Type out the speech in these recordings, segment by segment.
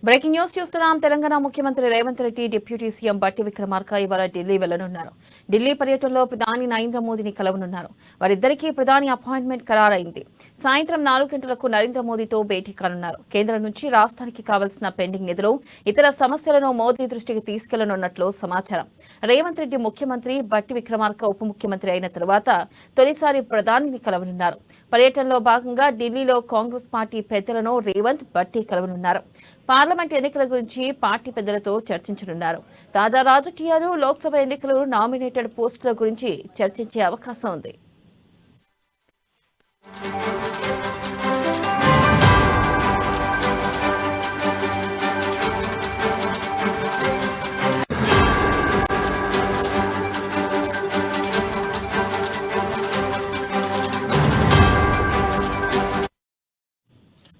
Breaking news చూస్తున్నాం. తెలంగాణ ముఖ్యమంత్రి Revanth Reddy deputy CM బట్టి విక్రమార్క ఇవాళ ఢిల్లీ వెళ్లనున్నారు. ఢిల్లీ పర్యటనలో ప్రధాని నరేంద్ర మోదీని కలవనున్నారు. వారిద్దరికీ ప్రధాని అపాయింట్మెంట్ ఖరారైంది. సాయంత్రం 4 గంటలకు నరేంద్ర మోదీతో భేటీ కానున్నారు. కేంద్రం నుంచి రాష్ట్రానికి కావాల్సిన పెండింగ్ నిధులు, ఇతర సమస్యలను మోదీ దృష్టికి తీసుకెళ్లనున్నట్లు సమాచారం. రేవంత్ రెడ్డి ముఖ్యమంత్రి, బట్టి విక్రమార్క ఉప ముఖ్యమంత్రి అయిన తర్వాత తొలిసారి ప్రధానిని కలవనున్నారు. పర్యటనలో భాగంగా ఢిల్లీలో కాంగ్రెస్ పార్టీ పెద్దలను రేవంత్, బట్టి కలవనున్నారు. పార్లమెంట్ ఎన్నికల గురించి పార్టీ పెద్దలతో చర్చించనున్నారు. తాజా రాజకీయాలు, లోక్సభ ఎన్నికలు, నామినేటెడ్ పోస్టుల గురించి చర్చించే అవకాశం ఉంది.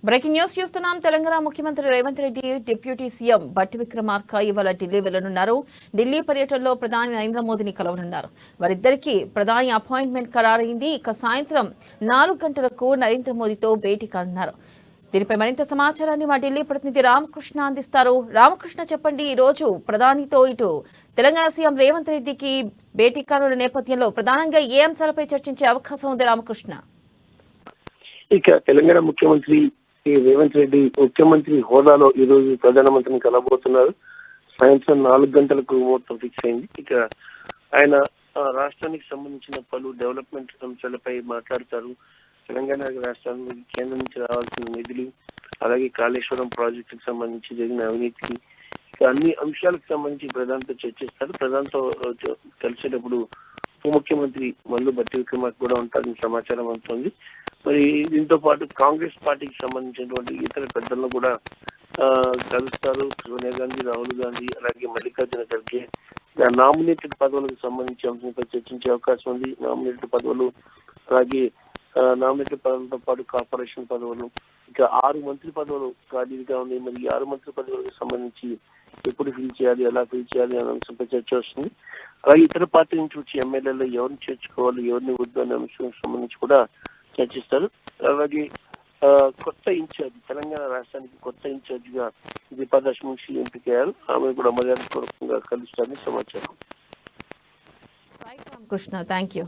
బ్రేకింగ్ న్యూస్ చూస్తున్నాం. తెలంగాణ ముఖ్యమంత్రి రేవంత్ రెడ్డి డిప్యూటీ సీఎం బట్టి విక్రమార్క ఇవాళ ఢిల్లీ వెళ్లనున్నారు. ఢిల్లీ పర్యటనలో ప్రధాని నరేంద్ర మోదీని కలవనున్నారు. వారిద్దరికీ ప్రధాని అపాయింట్మెంట్ ఖరారైంది. ఇక సాయంత్రం 4 గంటలకు నరేంద్ర మోదీతో భేటీ కానున్నారు. దీనిపై మరింత సమాచారాన్ని మా ఢిల్లీ ప్రతినిధి రామకృష్ణ అందిస్తారు. రామకృష్ణ, చెప్పండి. ఈ రోజు ప్రధానితో ఇటు తెలంగాణ సీఎం రేవంత్ రెడ్డికి భేటీ కానున్న నేపథ్యంలో ప్రధానంగా ఏ అంశాలపై చర్చించే అవకాశం ఉంది రామకృష్ణ? ఇక తెలంగాణ ముఖ్యమంత్రి రేవంత్ రెడ్డి ముఖ్యమంత్రి హోదాలో ఈ రోజు ప్రధానమంత్రిని కలబోతున్నారు. సాయంత్రం 4 గంటలకు ముహూర్తం ఫిక్స్ అయింది. ఇక ఆయన రాష్ట్రానికి సంబంధించిన పలు డెవలప్మెంట్ అంశాలపై మాట్లాడతారు. తెలంగాణ రాష్ట్రానికి కేంద్రం నుంచి రావాల్సిన నిధులు, అలాగే కాళేశ్వరం ప్రాజెక్టుకు సంబంధించి జరిగిన అవినీతికి, ఇక అన్ని అంశాలకు సంబంధించి ప్రధానితో చర్చిస్తారు. ప్రధానితో కలిసేటప్పుడు ఉప ముఖ్యమంత్రి మల్లు బట్టి విక్రమార్క కూడా ఉంటారని సమాచారం అందుతుంది. మరి దీంతో పాటు కాంగ్రెస్ పార్టీకి సంబంధించినటువంటి ఇతర పెద్దలను కూడా కలుస్తారు. సోనియా గాంధీ, రాహుల్ గాంధీ, అలాగే మల్లికార్జున ఖర్గే నామినేటెడ్ పదవులకు సంబంధించి అంశంపై చర్చించే అవకాశం ఉంది. నామినేటెడ్ పదవులు, అలాగే నామినేటెడ్ పదవులతో పాటు కార్పొరేషన్ పదవులు, ఇక 6 మంత్రి పదవులు ఖాళీగా ఉన్నాయి. మరి ఈ 6 మంత్రి పదవులకు సంబంధించి ఎప్పుడు ఫిల్ చేయాలి, ఎలా ఫిల్ చేయాలి అనే అంశంపై చర్చ వస్తుంది. అలాగే ఇతర పార్టీ నుంచి వచ్చి ఎమ్మెల్యేలు ఎవరిని చేర్చుకోవాలి, ఎవరిని వద్దు అనే అంశానికి సంబంధించి కూడా చర్చిస్తారు. అలాగే కొత్త ఇన్ఛార్జ్, తెలంగాణ రాష్ట్రానికి కొత్త ఇన్ఛార్జ్ గా దీపాదాస్ మున్షి ఎంపికయ్యారు. ఆమె కూడా మర్యాదపూర్వకంగా కలుస్తారని సమాచారం. Krishna, thank you.